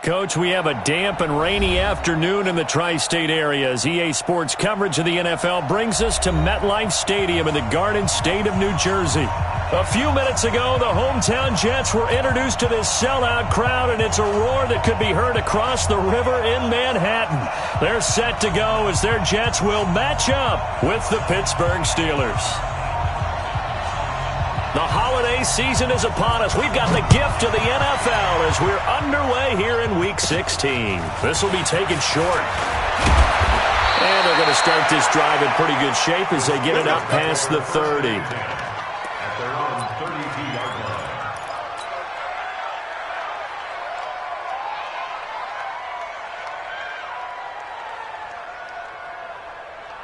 Coach, we have a damp and rainy afternoon in the tri-state area as EA Sports coverage of the NFL brings us to MetLife Stadium in the Garden State of New Jersey. A few minutes ago, the hometown Jets were introduced to this sellout crowd, and it's a roar that could be heard across the river in Manhattan. They're set to go as their Jets will match up with the Pittsburgh Steelers. The holiday season is upon us. We've got the gift of the NFL as we're underway here in Week 16. This will be taken short. And they're going to start this drive in pretty good shape as they get it up past the 30. At their own 32-yard line.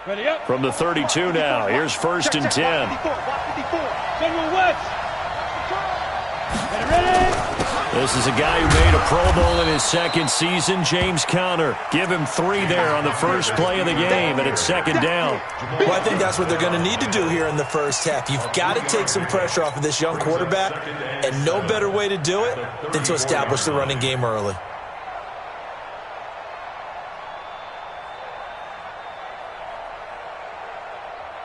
Ready up. From the 32 now, here's 1st and 10. 54. General West. Ready. This is a guy who made a Pro Bowl in his second season, James Conner. Give him 3 there on the first play of the game, and it's 2nd down. Well, I think that's what they're going to need to do here in the first half. You've got to take some pressure off of this young quarterback, and no better way to do it than to establish the running game early.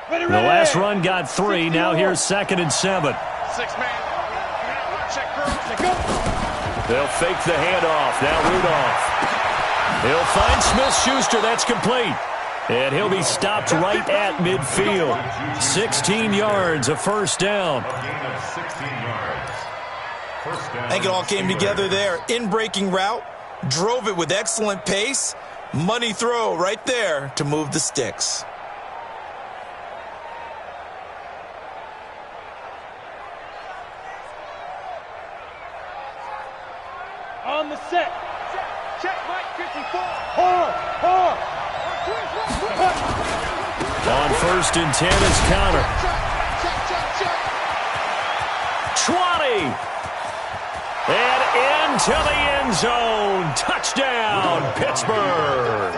The last run got 3. Now here's 2nd and 7. 6-man. Check curl. They'll fake the handoff. Now Rudolph. He'll find Smith-Schuster. That's complete. And he'll be stopped right at midfield. 16 yards, a 1st down. A gain of 16 yards. First down. I think it all came together there. In-breaking route, drove it with excellent pace. Money throw right there to move the sticks. On the set. Check, Mike, 54. Hard. On 1st and 10 is Conner. 20. And into the end zone. Touchdown, Pittsburgh.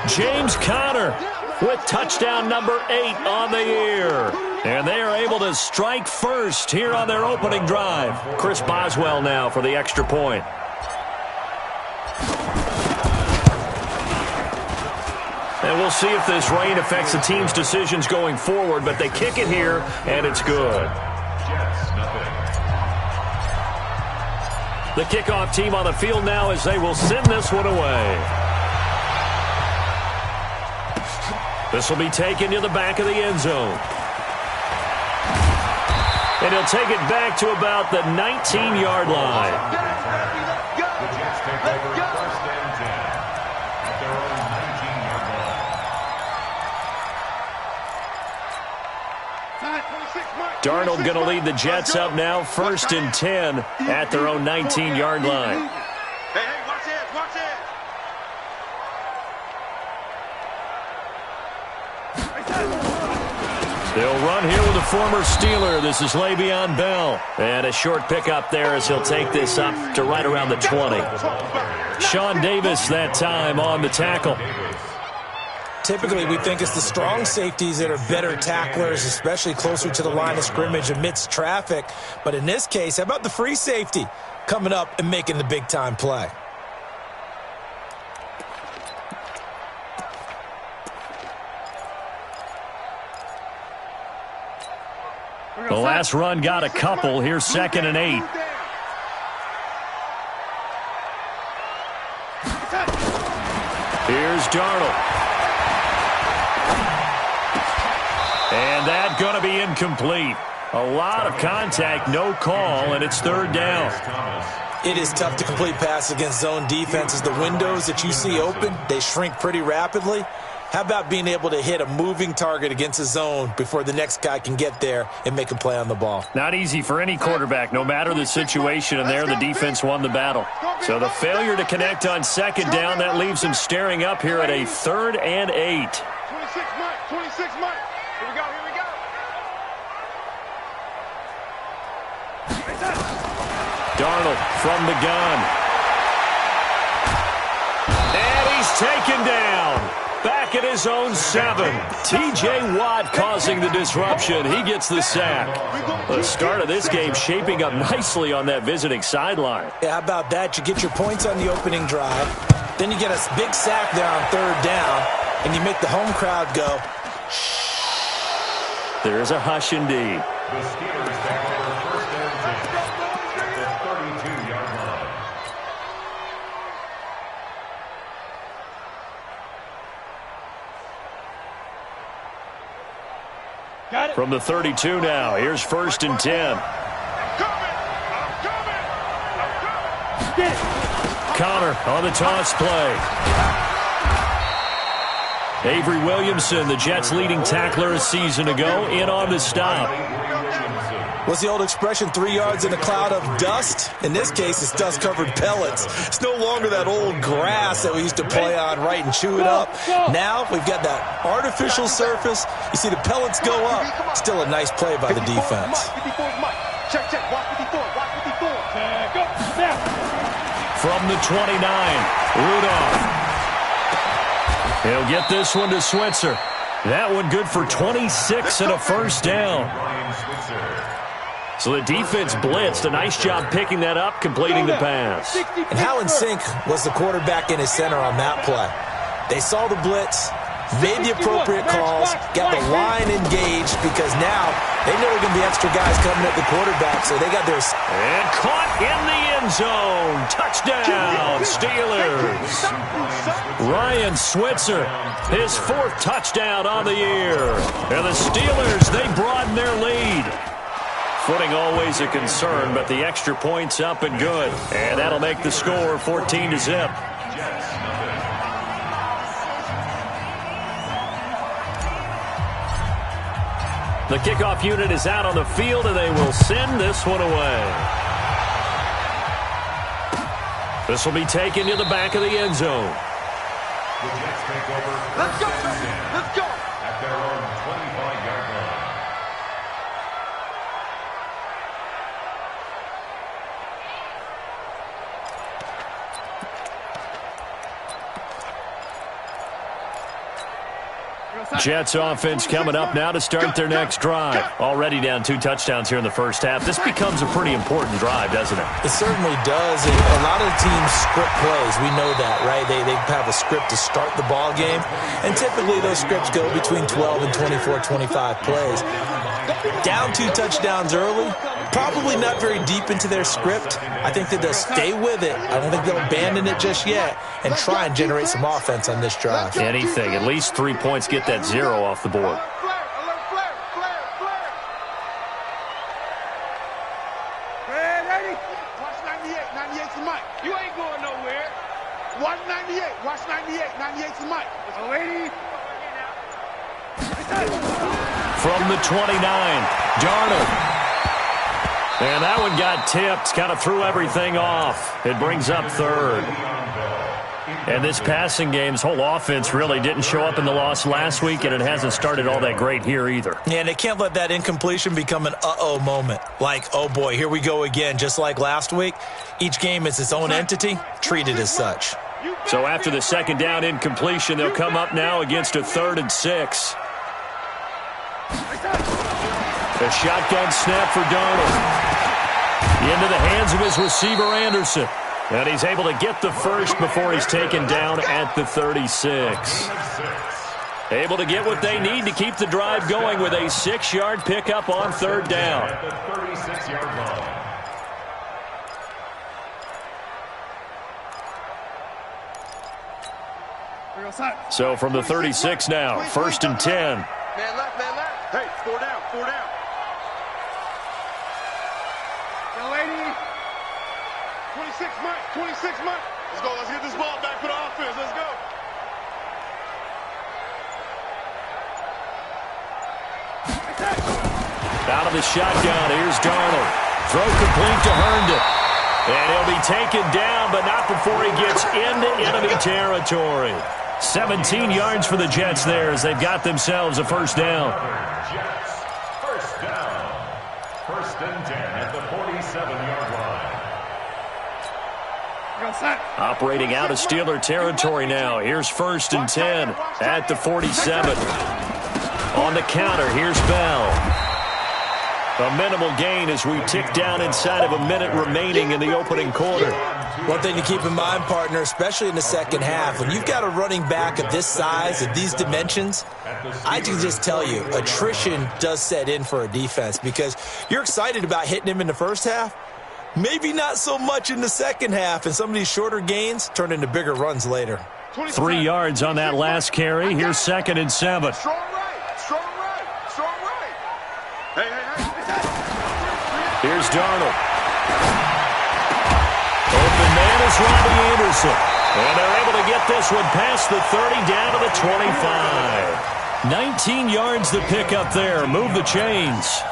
James Conner with touchdown number 8 on the year. And they are able to strike first here on their opening drive. Chris Boswell now for the extra point. And we'll see if this rain affects the team's decisions going forward, but they kick it here, and it's good. Jets, nothing. The kickoff team on the field now as they will send this one away. This will be taken to the back of the end zone. And he'll take it back to about the 19-yard line. The Jets take over 1st and 10 at their own 19-yard line. Darnold going to lead the Jets up now, 1st and 10 at their own 19-yard line. Hey, watch it. They'll run here with a former Steeler. This is Le'Veon Bell. And a short pickup there as he'll take this up to right around the 20. Sean Davis that time on the tackle. Typically, we think it's the strong safeties that are better tacklers, especially closer to the line of scrimmage amidst traffic. But in this case, how about the free safety coming up and making the big-time play? The last run got a couple. Here's 2nd and 8. Here's Darnold. And that's going to be incomplete. A lot of contact, no call, and it's 3rd down. It is tough to complete passes against zone defenses. The windows that you see open, they shrink pretty rapidly. How about being able to hit a moving target against a zone before the next guy can get there and make a play on the ball? Not easy for any quarterback, no matter the situation, and there the defense won the battle. So the failure to connect on 2nd down, that leaves them staring up here at a 3rd and 8. 26 Mike. Here we go. Darnold from the gun. And he's taken down. Back at his own 7. T.J. Watt causing the disruption. He gets the sack. The start of this game shaping up nicely on that visiting sideline. Yeah, how about that? You get your points on the opening drive. Then you get a big sack there on 3rd down. And you make the home crowd go, shh. There's a hush indeed. The Steelers take over 1st and 10 at the 32-yard line. Got it. From the 32 now, here's 1st and 10. Connor on the toss play. Avery Williamson, the Jets' leading tackler a season ago, in on the stop. What's the old expression, 3 yards in a cloud of dust? In this case, it's dust-covered pellets. It's no longer that old grass that we used to play on, right, and chew it up. Now we've got that artificial surface. You see the pellets go up. Still a nice play by the defense. Check, watch 54, watch 54. Go, now. From the 29, Rudolph. He'll get this one to Switzer. That one good for 26 and a 1st down. So the defense blitzed. A nice job picking that up, completing the pass. And how in sync was the quarterback and his center on that play? They saw the blitz, made the appropriate calls, got the line engaged, because now they know there are going to be extra guys coming at the quarterback, so they got their... And caught in the end zone. Touchdown, Steelers. Ryan Switzer, his 4th touchdown on the year. And the Steelers, they broaden their lead. Footing always a concern, but the extra point's up and good. And that'll make the score 14-0. The kickoff unit is out on the field, and they will send this one away. This will be taken to the back of the end zone. The Jets take over. Let's go. Let's go. At their own 25-yard line. Jets offense coming up now to start their next drive. Already down 2 touchdowns here in the first half. This becomes a pretty important drive, doesn't it? It certainly does. And a lot of the teams script plays. We know that, right? They have a script to start the ball game. And typically those scripts go between 12 and 24, 25 plays. Down 2 touchdowns early, probably not very deep into their script. I think that they'll stay with it. I don't think they'll abandon it just yet and try and generate some offense on this drive. Anything. At least 3 points. Get that 0 off the board. Watch 98. 98's the mic. You ain't going nowhere. Watch 98. Watch 98. 98's the mic. Lady. From the 29, Darnold. And that one got tipped, kind of threw everything off. It brings up 3rd. And this passing game's whole offense really didn't show up in the loss last week, and it hasn't started all that great here either. Yeah, and they can't let that incompletion become an uh-oh moment. Like, oh boy, here we go again, just like last week. Each game is its own entity, treated as such. So after the 2nd down incompletion, they'll come up now against a 3rd and 6. A shotgun snap for Darnold. Into the hands of his receiver, Anderson. And he's able to get the first before he's taken down at the 36. Able to get what they need to keep the drive going with a 6-yard pickup on 3rd down. At the 36-yard line. So from the 36 now, 1st and 10. Man left, man left. Hey, 4 down, 4 down. Young lady. 26 Mike, 26 Mike. Let's go, let's get this ball back for the offense. Let's go. Out of the shotgun, here's Darnold. Throw complete to Herndon. And he'll be taken down, but not before he gets into enemy territory. 17 yards for the Jets there as they've got themselves a 1st down. Jets, 1st down. 1st and 10 at the 47-yard line. Operating out of Steeler territory now. Here's 1st and 10 at the 47. On the counter, here's Bell. A minimal gain as we tick down inside of a minute remaining in the opening quarter. One thing to keep in mind, partner, especially in the second half, when you've got a running back of this size, of these dimensions, I can just tell you, attrition does set in for a defense because you're excited about hitting him in the first half. Maybe not so much in the second half, and some of these shorter gains turn into bigger runs later. 3 yards on that last carry. Here's 2nd and 7. Strong right, strong right, strong right. Hey. Here's Darnold. Open man is Robbie Anderson. And they're able to get this one past the 30 down to the 25. 19 yards to pick up there. Move the chains.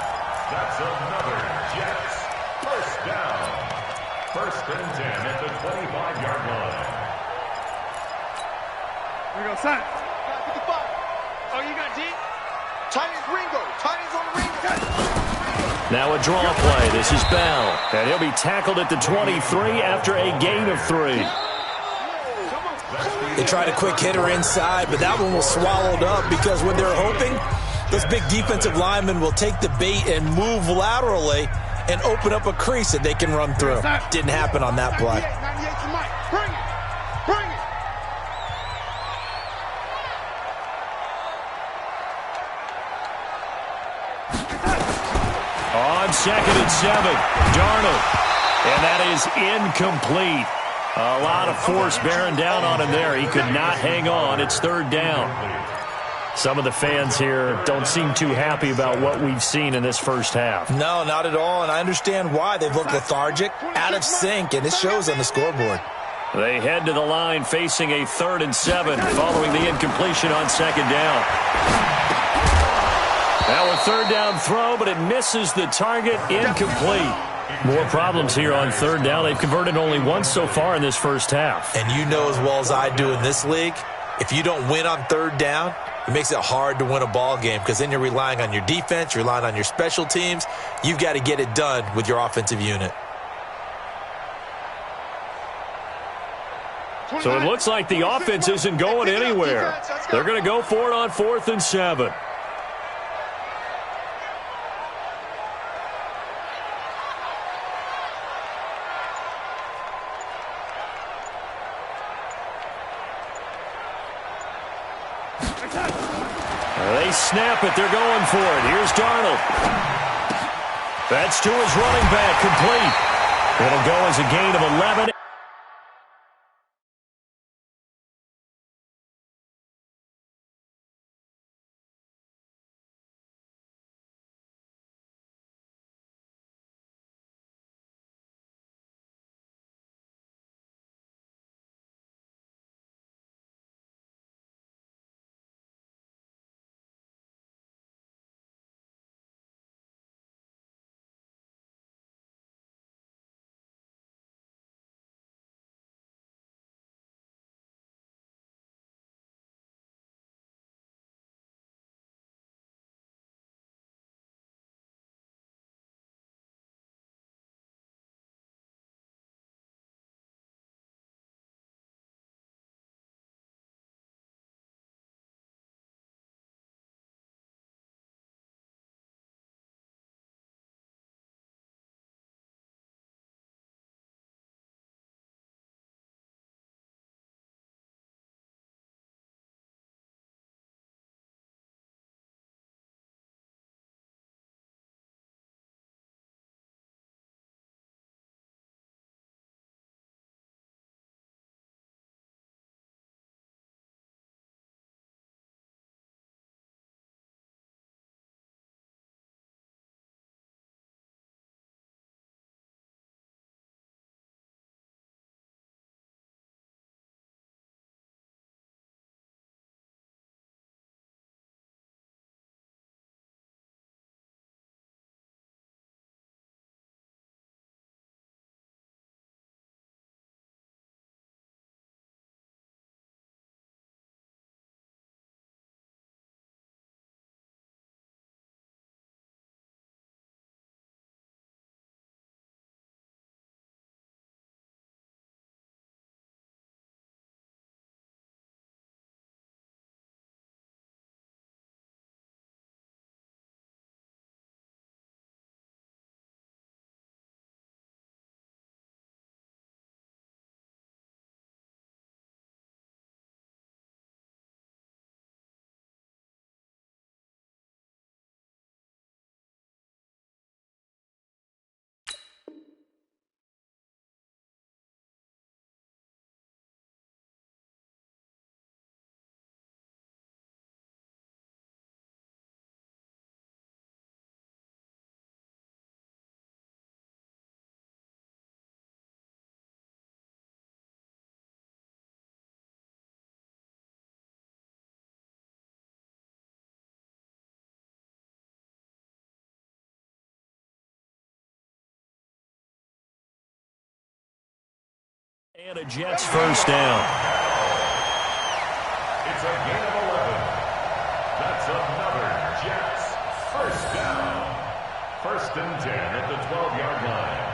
That's another Jets. First down. 1st and 10 at the 25-yard line. Here we go, son. 55. Oh, you got deep? Titans Ringo. Titans on the Ringo. Now a draw play. This is Bell. And he'll be tackled at the 23 after a gain of 3. They tried a quick hitter inside, but that one was swallowed up because when they're hoping, those big defensive linemen will take the bait and move laterally and open up a crease that they can run through. Didn't happen on that play. 98 to Mike. Bring it. Bring it. On 2nd and 7, Darnold. And that is incomplete. A lot of force bearing down on him there. He could not hang on. It's 3rd down. Some of the fans here don't seem too happy about what we've seen in this first half. No, not at all, and I understand why. They've looked lethargic, out of sync, and it shows on the scoreboard. They head to the line facing a 3rd and 7 following the incompletion on 2nd down. Now a 3rd down throw, but it misses the target, incomplete. More problems here on 3rd down. They've converted only once so far in this first half. And you know as well as I do in this league, if you don't win on 3rd down, it makes it hard to win a ball game because then you're relying on your defense, you're relying on your special teams. You've got to get it done with your offensive unit. So it looks like the offense isn't going anywhere. They're going to go for it on 4th and 7. They snap it. They're going for it. Here's Darnold. That's to his running back, complete. It'll go as a gain of 11. And a Jets first down. It's a gain of 11. That's another Jets first down. 1st and 10 at the 12-yard line.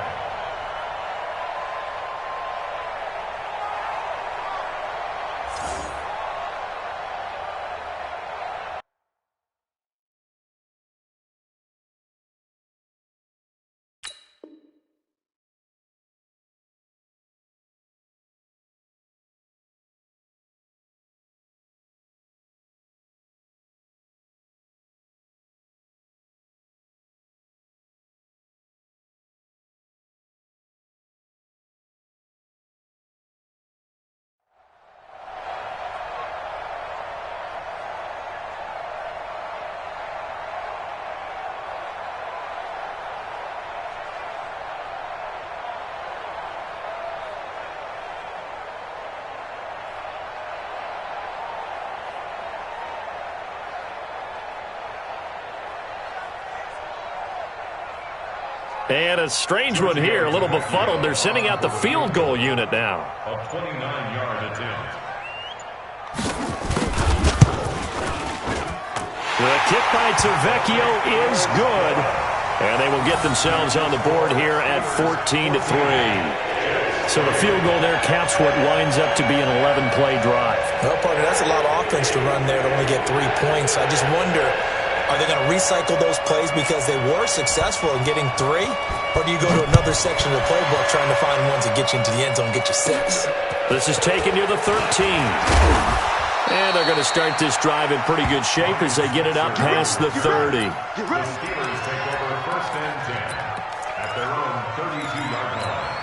And a strange one here, a little befuddled. They're sending out the field goal unit now. A 29-yard attempt. The kick by Tavecchio is good. And they will get themselves on the board here at 14-3. So the field goal there caps what winds up to be an 11-play drive. Well, partner, that's a lot of offense to run there to only get 3 points. I just wonder, are they going to recycle those plays because they were successful in getting 3? Or do you go to another section of the playbook trying to find ones that get you into the end zone and get you 6? This is taken near the 13. And they're going to start this drive in pretty good shape as they get it up past the 30. The Steelers take over 1st and 10 at their own 32-yard line.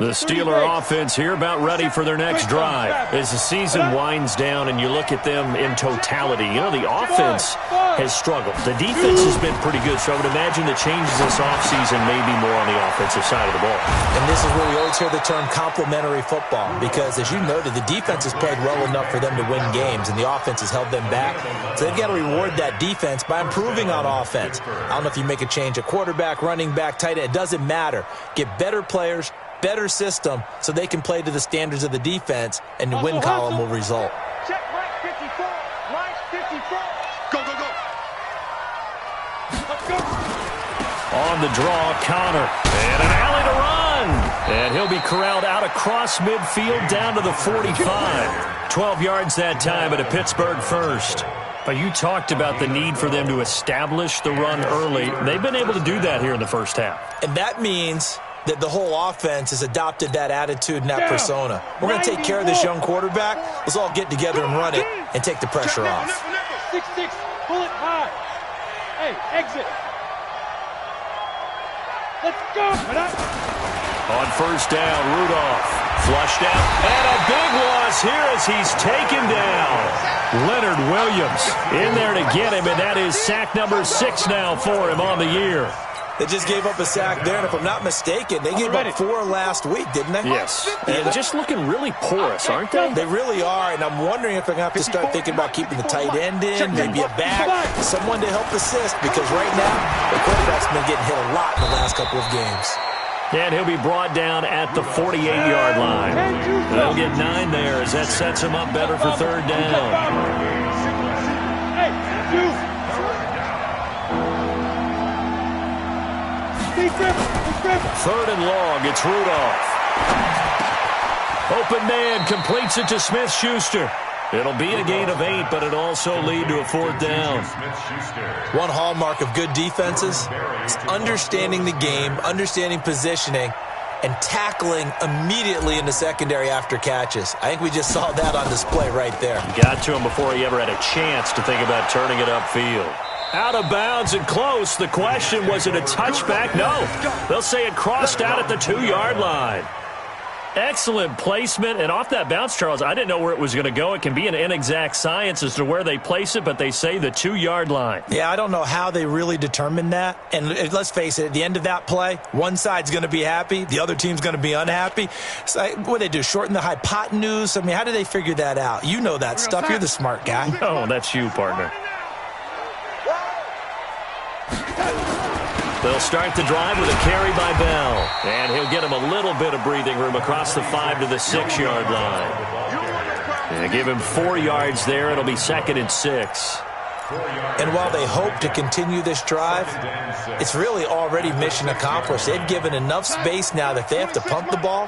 The Steeler offense here about ready for their next drive. As the season winds down and you look at them in totality, you know, the offense has struggled. The defense has been pretty good, so I would imagine the changes this offseason may be more on the offensive side of the ball. And this is where we always hear the term complementary football because, as you noted, the defense has played well enough for them to win games, and the offense has held them back. So they've got to reward that defense by improving on offense. I don't know if you make a change at quarterback, running back, tight end. It doesn't matter. Get better players, better system, so they can play to the standards of the defense, and the win column will result. Check right 54. Right 54. Go, go, go. Let's go. On the draw, Connor. And an alley to run. And he'll be corralled out across midfield down to the 45. 12 yards that time at a Pittsburgh first. But you talked about the need for them to establish the run early. They've been able to do that here in the first half. And that means that the whole offense has adopted that attitude and that persona. We're going to take care of this young quarterback. Let's all get together and run it and take the pressure off. 6-6, pull it high. Hey, exit. Let's go. On first down, Rudolph flushed out. And a big loss here as he's taken down. Leonard Williams in there to get him, and that is sack number 6 now for him on the year. They just gave up a sack there, and if I'm not mistaken, they gave up 4 last week, didn't they? Yes. And just looking really porous, aren't they? They really are, and I'm wondering if they're going to have to start thinking about keeping the tight end in, maybe a back, someone to help assist, because right now, the quarterback's been getting hit a lot in the last couple of games. And he'll be brought down at the 48-yard line. They'll get 9 there as that sets him up better for third down. Hey, you. Third and long, it's Rudolph. Open man completes it to Smith-Schuster. It'll be a gain of 8, but it also lead to a 4th down. One hallmark of good defenses is understanding the game, understanding positioning, and tackling immediately in the secondary after catches. I think we just saw that on display right there. Got to him before he ever had a chance to think about turning it upfield. Out of bounds and close. The question, was it a touchback? No. They'll say it crossed out at the 2-yard line. Excellent placement, and off that bounce, Charles, I didn't know where it was going to go. It can be an inexact science as to where they place it, but they say the 2-yard line. Yeah, I don't know how they really determined that. And let's face it, at the end of that play, one side's going to be happy, the other team's going to be unhappy. So, what do they do, shorten the hypotenuse? I mean, how do they figure that out? You know that stuff. You're the smart guy. Oh, that's you, partner. They'll start the drive with a carry by Bell. And he'll get him a little bit of breathing room across the 5 to the 6-yard line. And give him 4 yards there. It'll be 2nd and 6. And while they hope to continue this drive, it's really already mission accomplished. They've given enough space now that if they have to punt the ball,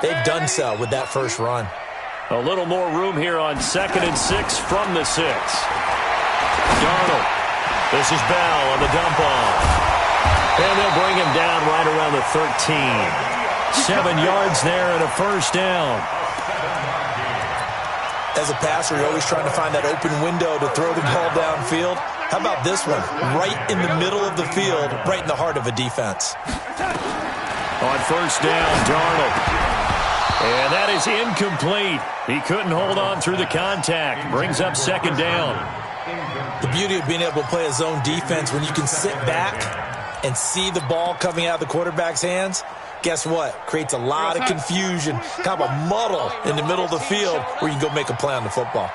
they've done so with that first run. A little more room here on 2nd and 6 from the 6. Darnold. This is Bell on the dump off. And they'll bring him down right around the 13. 7 yards there and a first down. As a passer, you're always trying to find that open window to throw the ball downfield. How about this one? Right in the middle of the field, right in the heart of a defense. On first down, Darnold. And that is incomplete. He couldn't hold on through the contact. Brings up 2nd down. The beauty of being able to play a zone defense when you can sit back and see the ball coming out of the quarterback's hands, guess what? Creates a lot of confusion, kind of a muddle in the middle of the field where you can go make a play on the football.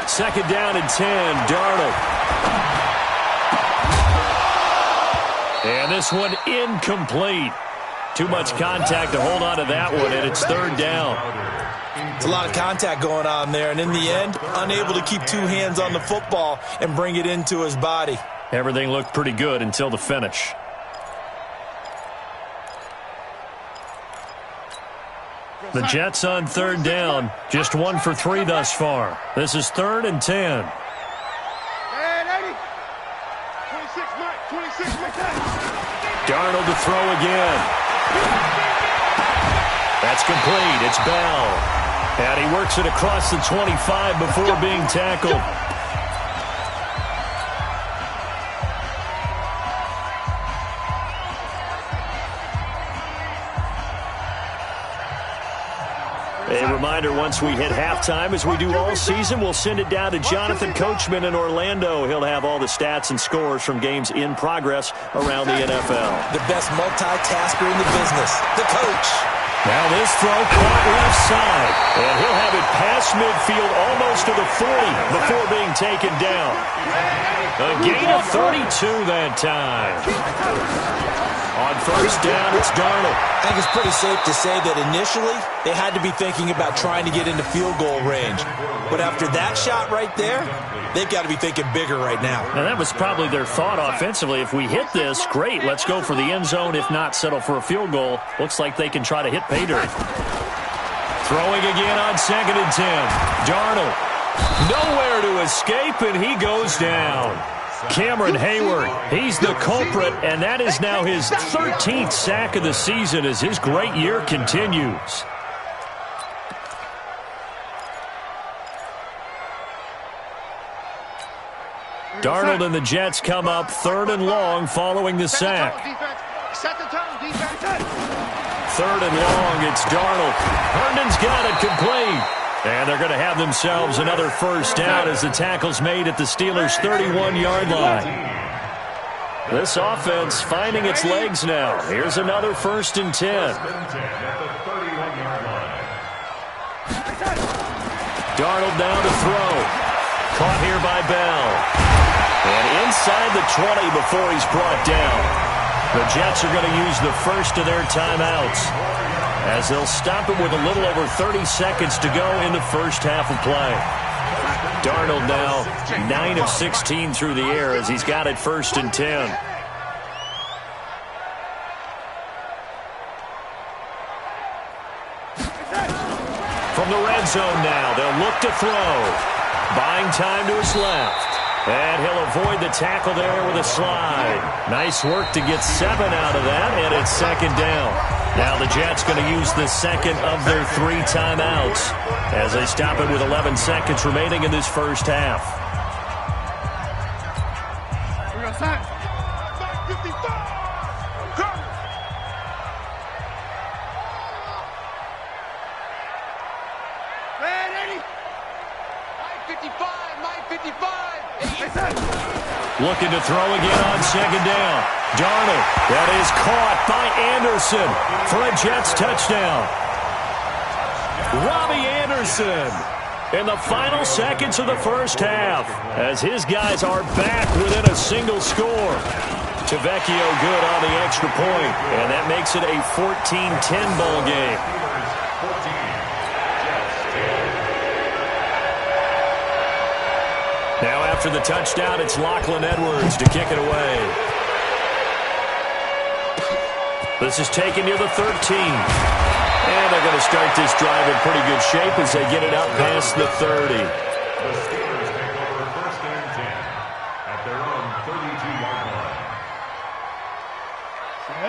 2nd down and 10, Darnold. And this one incomplete. Too much contact to hold on to that one, and it's 3rd down. It's a lot of contact going on there, and in the end, unable to keep 2 hands on the football and bring it into his body. Everything looked pretty good until the finish. The Jets on 3rd down, just 1 for 3 thus far. This is 3rd and 10. Darnold to throw again. That's complete. It's Bell. And he works it across the 25 before being tackled. A reminder, once we hit halftime, as we do all season, we'll send it down to Jonathan Coachman in Orlando. He'll have all the stats and scores from games in progress around the NFL. The best multitasker in the business, the coach. Now this throw caught left side, and he'll have it past midfield almost to the 40 before being taken down. A gain of 32 that time. On first down, it's Darnold. I think it's pretty safe to say that initially they had to be thinking about trying to get into field goal range. But after that shot right there, they've got to be thinking bigger right now. And that was probably their thought offensively. If we hit this, great, let's go for the end zone. If not, settle for a field goal. Looks like they can try to hit pay dirt. Throwing again on 2nd and 10. Darnold. Nowhere to escape, and he goes down. Cameron Hayward, he's the culprit, and that is now his 13th sack of the season as his great year continues. Darnold and the Jets come up 3rd and long following the sack. 3rd and long, it's Darnold. Herndon's got it complete. And they're going to have themselves another first down as the tackle's made at the Steelers' 31-yard line. This offense finding its legs now. Here's another 1st and 10. Darnold down to throw. Caught here by Bell. And inside the 20 before he's brought down. The Jets are going to use the first of their timeouts, as they'll stop him with a little over 30 seconds to go in the first half of play. Darnold now 9 of 16 through the air as he's got it 1st and 10. From the red zone now, they'll look to throw. Buying time to his left. And he'll avoid the tackle there with a slide. Nice work to get 7 out of that, and it's 2nd down. Now the Jets going to use the second of their 3 timeouts as they stop it with 11 seconds remaining in this first half. Looking to throw again on second down. Darnold. That is caught by Anderson for a Jets touchdown. Robbie Anderson in the final seconds of the first half as his guys are back within a single score. Tavecchio good on the extra point, and that makes it a 14-10 ball game. Now after the touchdown, it's Lachlan Edwards to kick it away. This is taken near the 13. And they're going to start this drive in pretty good shape as they get it up past the 30. The Steelers take over 1st and 10 at their own 32-yard line.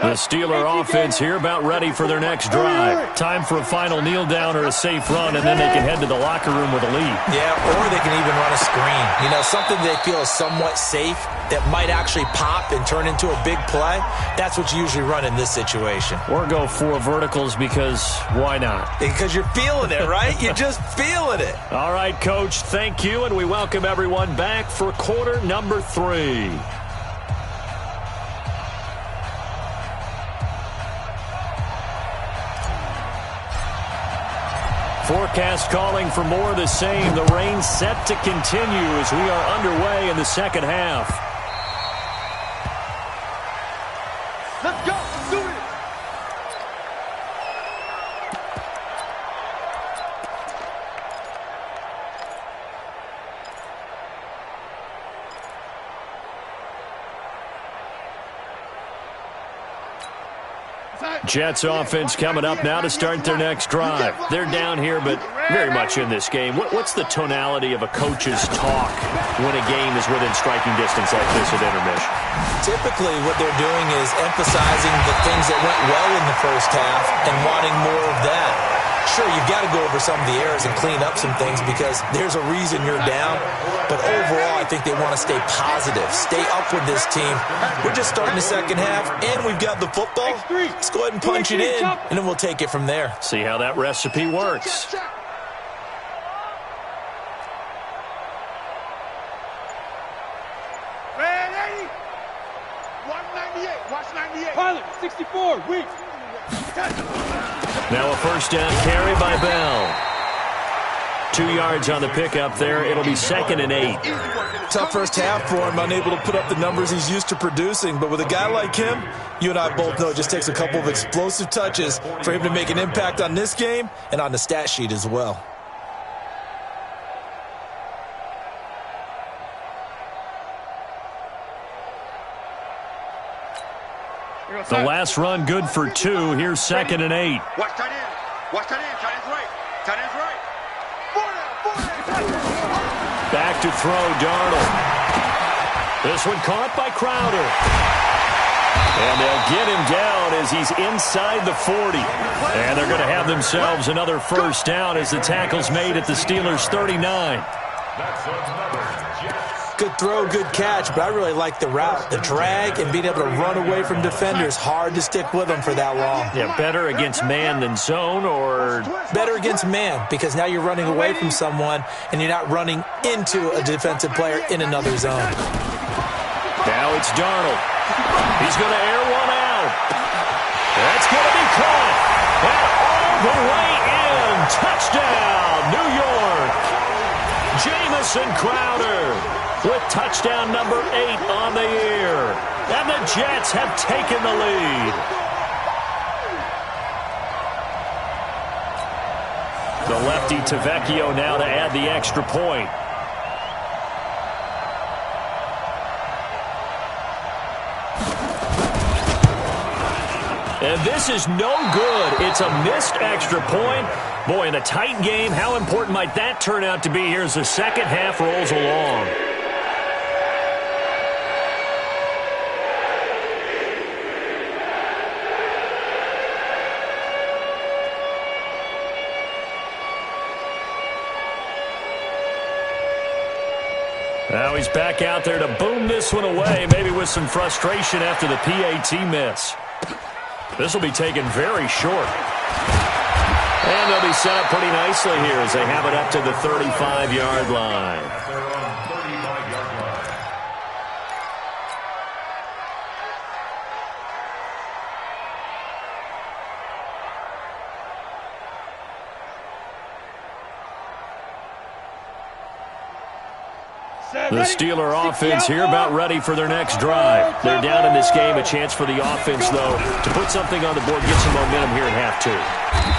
The Steeler offense here about ready for their next drive. Time for a final kneel down or a safe run, and then they can head to the locker room with a lead. Yeah, or they can even run a screen. You know, something they feel is somewhat safe that might actually pop and turn into a big play. That's what you usually run in this situation. Or go 4 verticals because why not? Because you're feeling it, right? You're just feeling it. All right, Coach, thank you, and we welcome everyone back for quarter number 3. Forecast calling for more of the same. The rain set to continue as we are underway in the second half. Let's go. Let's do it. Jets offense coming up now to start their next drive. They're down here, but very much in this game. What's the tonality of a coach's talk when a game is within striking distance like this at intermission? Typically, what they're doing is emphasizing the things that went well in the first half and wanting more of that. Sure, you've got to go over some of the errors and clean up some things because there's a reason you're down. But overall, I think they want to stay positive, stay up with this team. We're just starting the second half, and we've got the football. Let's go ahead and punch it in, and then we'll take it from there. See how that recipe works. Ready? Watch 98. Watch 98. Pilot, 64, weak. Now a first down carry by Bell. 2 yards on the pickup there. It'll be 2nd and 8. Tough first half for him, unable to put up the numbers he's used to producing. But with a guy like him, you and I both know it just takes a couple of explosive touches for him to make an impact on this game and on the stat sheet as well. The last run good for 2. Here's 2nd and 8. Watch tight end. Watch tight end. Tight end's right. Tight end's right. Back to throw, Darnold. This one caught by Crowder. And they'll get him down as he's inside the 40. And they're going to have themselves another first down as the tackle's made at the Steelers' 39. That's another Jets. Good throw, good catch, but I really like the route, the drag, and being able to run away from defenders. Hard to stick with them for that long. Yeah, better against man than zone, or better against man, because now you're running away from someone and you're not running into a defensive player in another zone. Now it's Darnold. He's going to air one out. That's going to be caught. And all the way in. Touchdown, New York. Jamison Crowder with touchdown number 8 on the year. And the Jets have taken the lead. The lefty Tavecchio now to add the extra point. And this is no good. It's a missed extra point. Boy, in a tight game, how important might that turn out to be here as the second half rolls along? Now he's back out there to boom this one away, maybe with some frustration after the PAT miss. This will be taken very short. And they'll be set up pretty nicely here as they have it up to the 35-yard line. The Steeler offense here about ready for their next drive. They're down in this game. A chance for the offense, though, to put something on the board, get some momentum here at half two.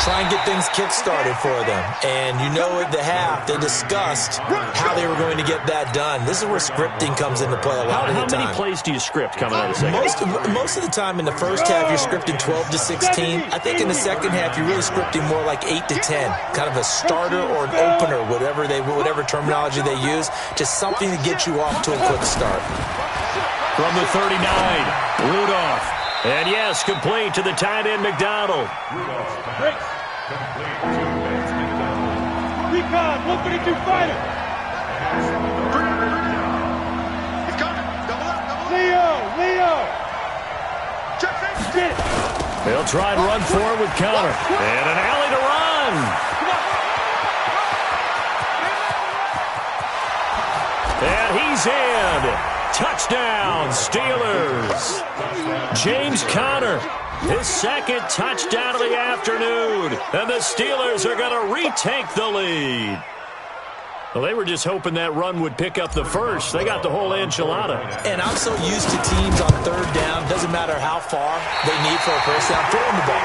Try and get things kick-started for them. And you know at the half, they discussed how they were going to get that done. This is where scripting comes into play a lot of the time. How many plays do you script coming out of the second? Most of the time in the first half, you're scripting 12 to 16. I think in the second half, you're really scripting more like 8 to 10. Kind of a starter or an opener, whatever terminology they use. Just something to get you off to a quick start. From the 39, Rudolph. And yes, complete to the tight end, McDonald. Breaks. Recon, 132 fighter. He's coming. Double up. Leo. Check it. They'll try and run forward with Connor. And an alley to run. And he's in. Touchdown, Steelers. James Conner, his second touchdown of the afternoon. And the Steelers are going to retake the lead. Well, they were just hoping that run would pick up the first. They got the whole enchilada. And I'm so used to teams on third down, doesn't matter how far they need for a first down, throwing the ball.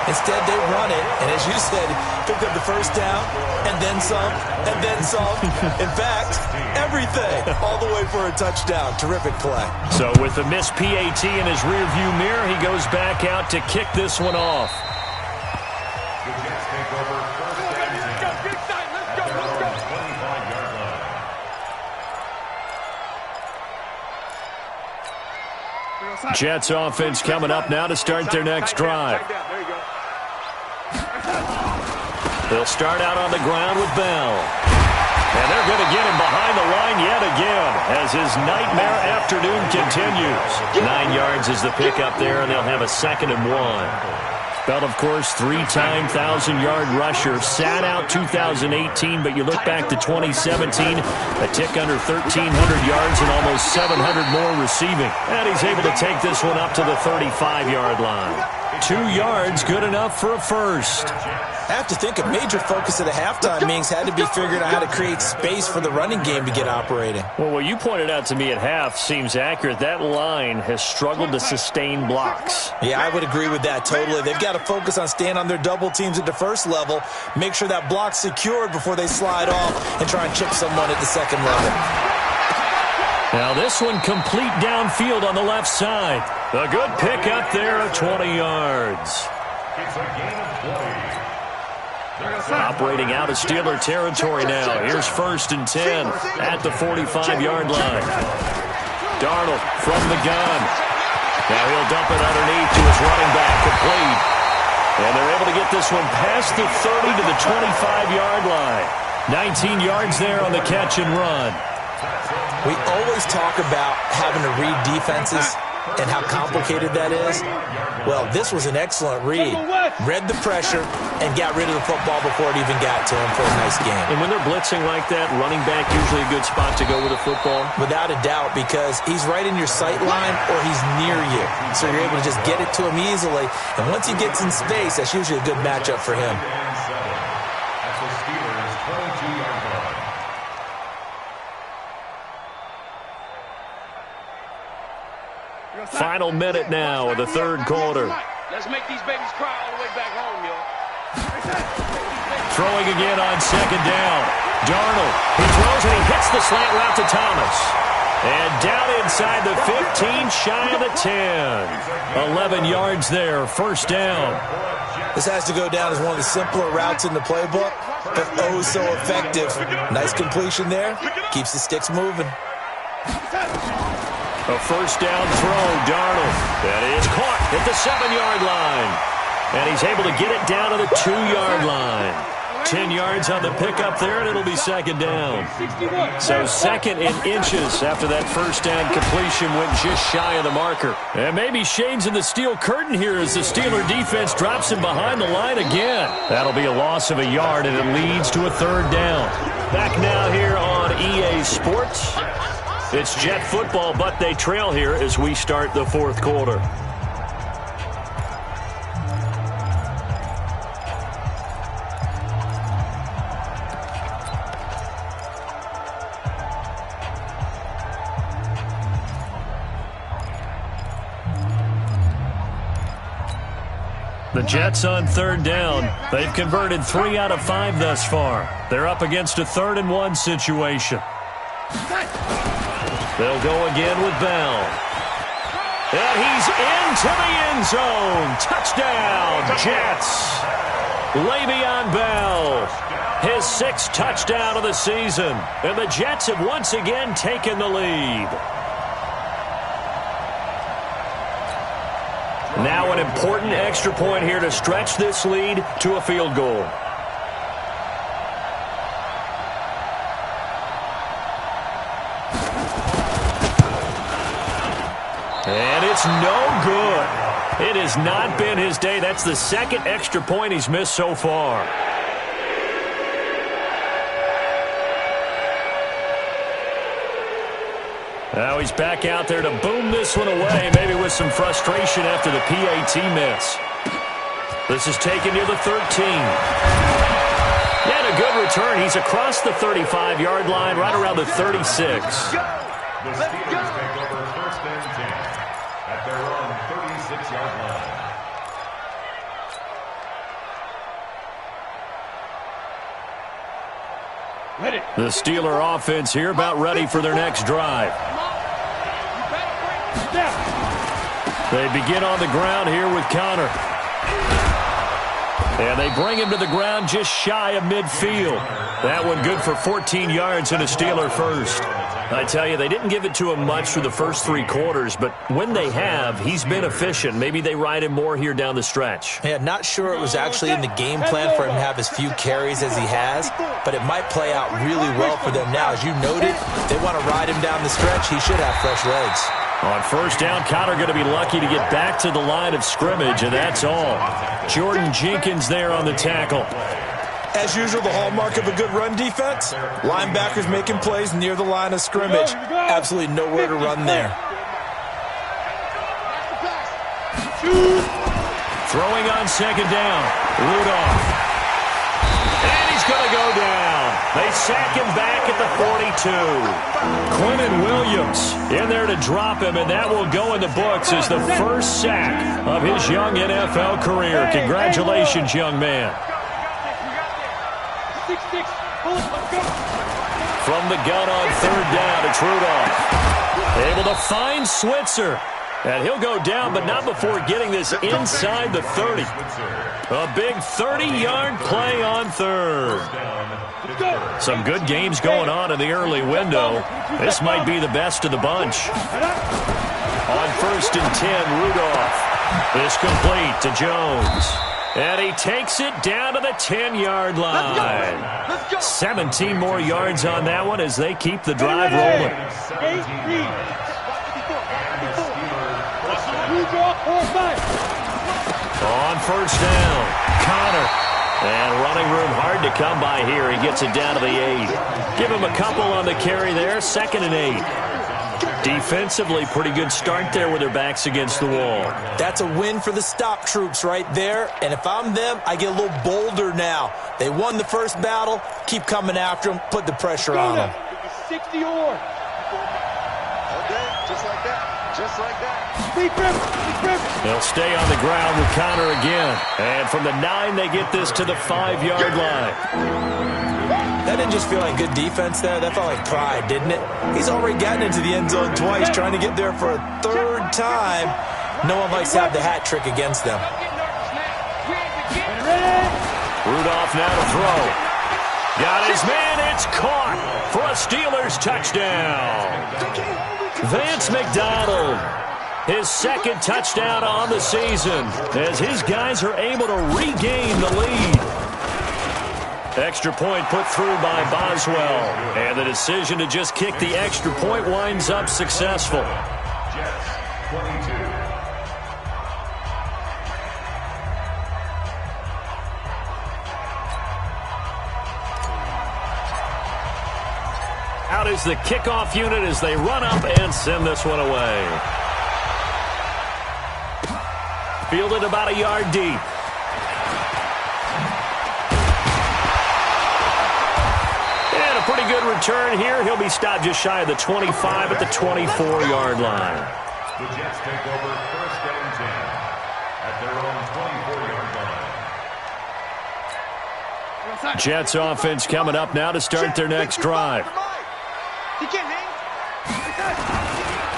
Instead, they run it, and as you said, pick up the first down, and then some, and then some. In fact, everything, all the way for a touchdown. Terrific play. So with the missed PAT in his rearview mirror, he goes back out to kick this one off. The Jets take over first and 10. Let's go. 25-yard line. Jets offense coming up now to start their next drive. They'll start out on the ground with Bell. And they're going to get him behind the line yet again as his nightmare afternoon continues. 9 yards is the pickup there, and they'll have a 2nd and 1. Bell, of course, 3-time 1,000-yard rusher. Sat out 2018, but you look back to 2017, a tick under 1,300 yards and almost 700 more receiving. And he's able to take this one up to the 35-yard line. 2 yards, good enough for a first. I have to think a major focus of the halftime meetings had to be figuring out how to create space for the running game to get operating. Well, what you pointed out to me at half seems accurate. That line has struggled to sustain blocks. Yeah, I would agree with that totally. They've got to focus on staying on their double teams at the first level, make sure that block's secured before they slide off and try and chip someone at the second level. Now this one complete downfield on the left side. A good pickup there of 20 yards. It's a gain of 20. Operating out of Steeler territory now. Here's 1st and 10 at the 45-yard line. Darnold from the gun. Now he'll dump it underneath to his running back, complete. And they're able to get this one past the 30 to the 25-yard line. 19 yards there on the catch and run. We always talk about having to read defenses and how complicated that is. Well, this was an excellent read. Read the pressure and got rid of the football before it even got to him for a nice game. And when they're blitzing like that, running back usually a good spot to go with a football? Without a doubt, because he's right in your sight line or he's near you. So you're able to just get it to him easily. And once he gets in space, that's usually a good matchup for him. That's the Steelers' 22-yard line. Final minute now of the third quarter. Let's make these babies cry all the way back home, yo. Throwing again on 2nd down. Darnold, he throws and he hits the slant route to Thomas. And down inside the 15, shy of the 10. 11 yards there, 1st down. This has to go down as one of the simpler routes in the playbook, but oh so effective. Nice completion there. Keeps the sticks moving. A 1st down throw, Darnold. That is caught at the 7-yard line. And he's able to get it down to the 2-yard line. 10 yards on the pickup there, and it'll be 2nd down. So 2nd in inches after that 1st down completion went just shy of the marker. And maybe shades in the steel curtain here as the Steeler defense drops him behind the line again. That'll be a loss of a yard, and it leads to a 3rd down. Back now here on EA Sports. It's Jet football, but they trail here as we start the 4th quarter. The Jets on third down. They've converted 3 out of 5 thus far. They're up against a 3rd-and-1 situation. They'll go again with Bell. And he's into the end zone. Touchdown, Jets. Le'Veon Bell, his 6th touchdown of the season. And the Jets have once again taken the lead. Now an important extra point here to stretch this lead to a field goal. And it's no good. It has not been his day. That's the 2nd extra point he's missed so far. Now he's back out there to boom this one away, maybe with some frustration after the PAT miss. This is taken near the 13. And a good return. He's across the 35-yard line, right around the 36. The Steelers take over 1st and 10 at their own 36-yard line. The Steeler offense here about ready for their next drive. They begin on the ground here with Connor. And they bring him to the ground just shy of midfield. That one good for 14 yards and a Steeler first. I tell you, they didn't give it to him much through the first 3 quarters, but when they have, he's been efficient. Maybe they ride him more here down the stretch. Yeah, not sure it was actually in the game plan for him to have as few carries as he has, but it might play out really well for them now. As you noted, if they want to ride him down the stretch, he should have fresh legs. On 1st down, Connor going to be lucky to get back to the line of scrimmage, and that's all. Jordan Jenkins there on the tackle. As usual, the hallmark of a good run defense, linebackers making plays near the line of scrimmage. Absolutely nowhere to run there. Throwing on 2nd down, Rudolph. And he's going to go down. They sack him back at the 42. Quinnen Williams in there to drop him, and that will go in the books as the first sack of his young NFL career. Congratulations, young man. From the gun on 3rd down, it's Rudolph. Able to find Switzer. And he'll go down, but not before getting this inside the 30. A big 30-yard play on 3rd. Some good games going on in the early window. This might be the best of the bunch. On 1st and 10, Rudolph. This complete to Jones. And he takes it down to the 10-yard line. 17 more yards on that one as they keep the drive rolling. On 1st down, Connor. And running room hard to come by here. He gets it down to the 8. Give him a couple on the carry there. 2nd and 8. Defensively, pretty good start there with their backs against the wall. That's a win for the stop troops right there. And if I'm them, I get a little bolder now. They won the first battle. Keep coming after them. Put the pressure on them. 60 or. Okay, just like that. Just like that. They'll stay on the ground with Connor again. And from the 9, they get this to the 5-yard line. That didn't just feel like good defense there. That felt like pride, didn't it? He's already gotten into the end zone twice, trying to get there for a 3rd time. No one likes to have the hat trick against them. Rudolph now to throw. Got his man. It's caught for a Steelers touchdown. Vance McDonald, his 2nd touchdown on the season as his guys are able to regain the lead. Extra point put through by Boswell. And the decision to just kick the extra point winds up successful. Jets, 22. Out is the kickoff unit as they run up and send this one away. Fielded about a yard deep. And a pretty good return here. He'll be stopped just shy of the 25 at the 24-yard line. The Jets take over 1st and 10 at their own 24-yard Jets offense coming up now to start their next drive. He can't hang.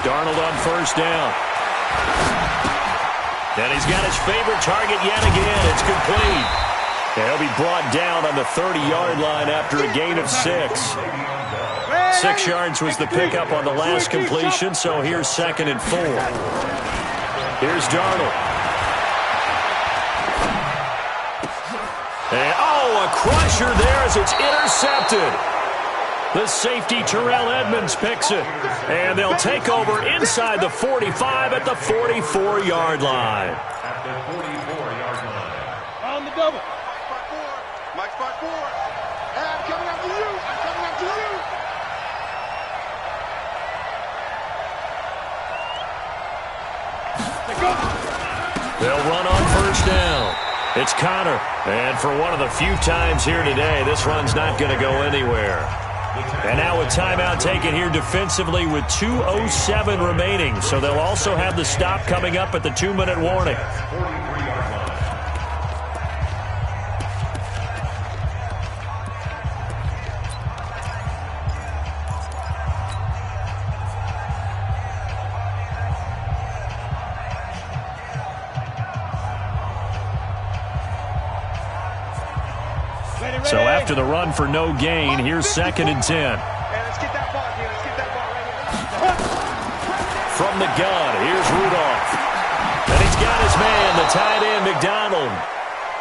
Darnold on first down. And he's got his favorite target yet again. It's complete. And he'll be brought down on the 30-yard line after a gain of 6. 6 yards was the pickup on the last completion, so here's 2nd and 4. Here's Darnold. And, a crusher there as it's intercepted. The safety, Terrell Edmonds, picks it. And they'll take over inside the 45 at the 44-yard line. At the 44-yard line. On the double. Mike 5-4. Hey, I'm coming after you. I'm coming after you. They'll run on first down. It's Connor. And for one of the few times here today, this run's not going to go anywhere. And now a timeout taken here defensively with 2:07 remaining. So they'll also have the stop coming up at the 2-minute warning. So after the run for no gain, here's 2nd and 10. Hey, let's get that ball here. Let's get that ball right here. From the gun, here's Rudolph. And he's got his man, the tight end, McDonald.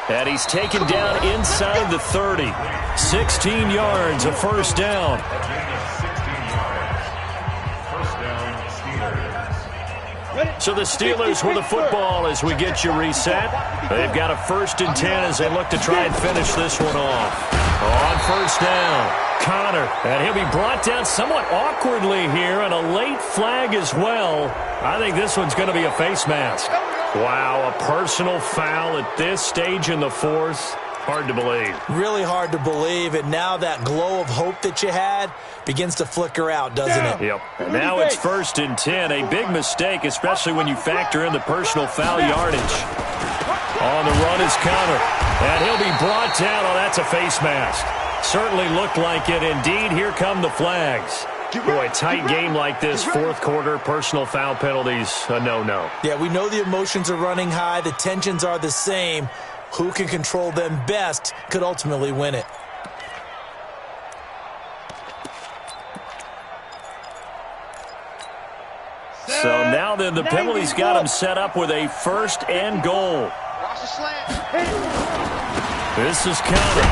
And he's taken down inside the 30. 16 yards, a first down. So the Steelers with the football as we get you reset. They've got a 1st and 10 as they look to try and finish this one off. On first down, Connor. And he'll be brought down somewhat awkwardly here, and a late flag as well. I think this one's going to be a face mask. Wow, a personal foul at this stage in the 4th. Hard to believe. Really hard to believe, and now that glow of hope that you had begins to flicker out, doesn't it? Yep. And now it's 1st and 10. A big mistake, especially when you factor in the personal foul yardage. On the run is Connor. And he'll be brought down. Oh, that's a face mask. Certainly looked like it. Indeed, here come the flags. Boy, a tight game like this, 4th quarter, personal foul penalties, a no-no. Yeah, we know the emotions are running high. The tensions are the same. Who can control them best could ultimately win it. So now then, the penalty's got him set up with a 1st and goal. Watch the slant. This is Connor.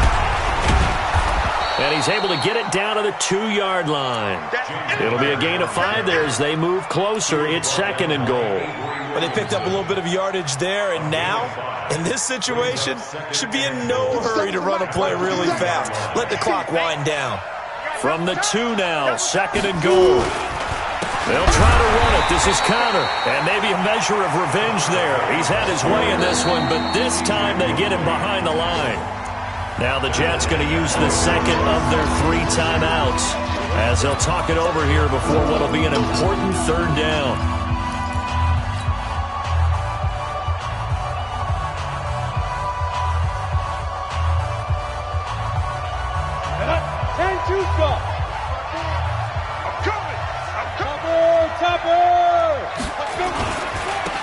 And he's able to get it down to the 2-yard line. It'll be a gain of 5 there as they move closer. It's 2nd and goal. But they picked up a little bit of yardage there, and now, in this situation, should be in no hurry to run a play really fast. Let the clock wind down. From the 2 now, 2nd and goal. They'll try to run it. This is Connor. And maybe a measure of revenge there. He's had his way in this one, but this time they get him behind the line. Now the Jets going to use the 2nd of their 3 timeouts as they'll talk it over here before what will be an important 3rd down.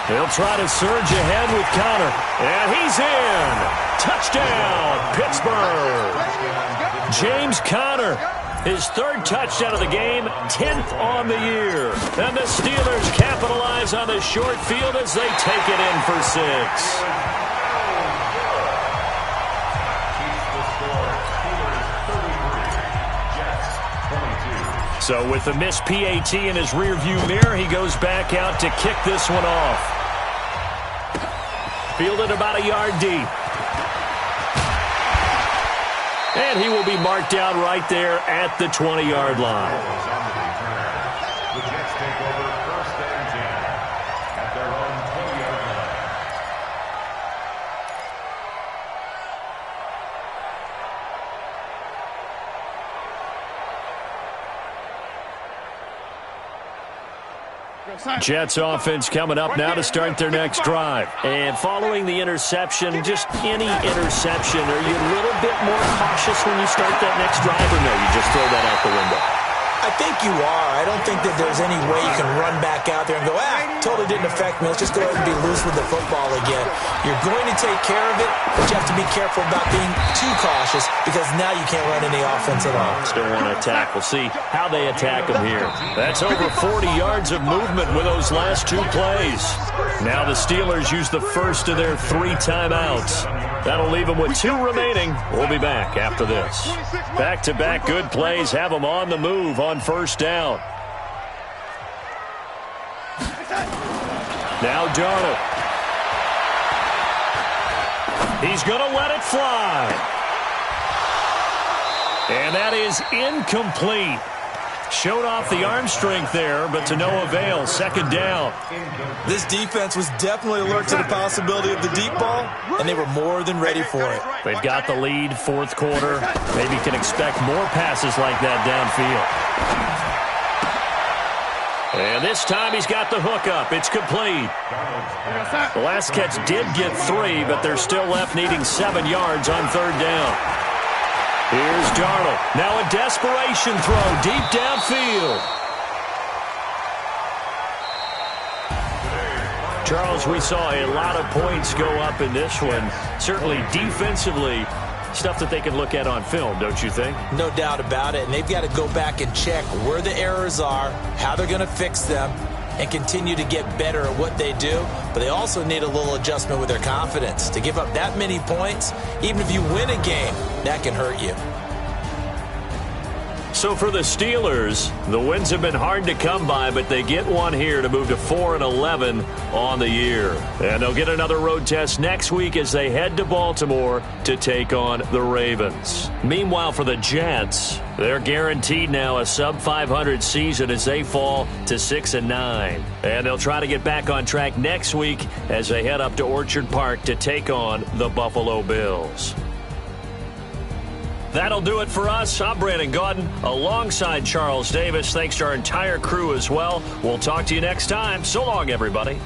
He'll try to surge ahead with Connor. And he's in. Touchdown, Pittsburgh. James Conner, his 3rd touchdown of the game, 10th on the year. And the Steelers capitalize on the short field as they take it in for 6. So with the missed PAT in his rearview mirror, he goes back out to kick this one off. Fielded about a yard deep. And he will be marked out right there at the 20-yard line. The Jets take over 1st and 10 at their own 20-yard line. Jets offense coming up now to start their next drive. And following the interception, just any interception, are you a little bit more cautious when you start that next drive, or no, you just throw that out the window? I think you are. I don't think that there's any way you can run back out there and go, totally didn't affect me. Let's just go ahead and be loose with the football again. You're going to take care of it, but you have to be careful about being too cautious because now you can't run any offense at all. Still want to attack. We'll see how they attack them here. That's over 40 yards of movement with those last two plays. Now the Steelers use the first of their 3 timeouts. That'll leave them with 2 remaining. We'll be back after this. Back-to-back good plays have them on the move on first down. Now Darnold. He's going to let it fly. And that is incomplete. Showed off the arm strength there, but to no avail. Second down. This defense was definitely alert to the possibility of the deep ball, and they were more than ready for it. They've got the lead, fourth quarter. Maybe can expect more passes like that downfield. And this time he's got the hook up. It's complete. The last catch did get 3, but they're still left needing 7 yards on third down. Here's Darnold. Now a desperation throw deep downfield. Charles, we saw a lot of points go up in this one. Certainly defensively, stuff that they can look at on film, don't you think? No doubt about it. And they've got to go back and check where the errors are, how they're going to fix them, and continue to get better at what they do. But they also need a little adjustment with their confidence. To give up that many points, even if you win a game, that can hurt you. So for the Steelers, the wins have been hard to come by, but they get one here to move to 4-11 on the year. And they'll get another road test next week as they head to Baltimore to take on the Ravens. Meanwhile, for the Jets, they're guaranteed now a sub-500 season as they fall to 6-9. And they'll try to get back on track next week as they head up to Orchard Park to take on the Buffalo Bills. That'll do it for us. I'm Brandon Gaudin alongside Charles Davis. Thanks to our entire crew as well. We'll talk to you next time. So long, everybody.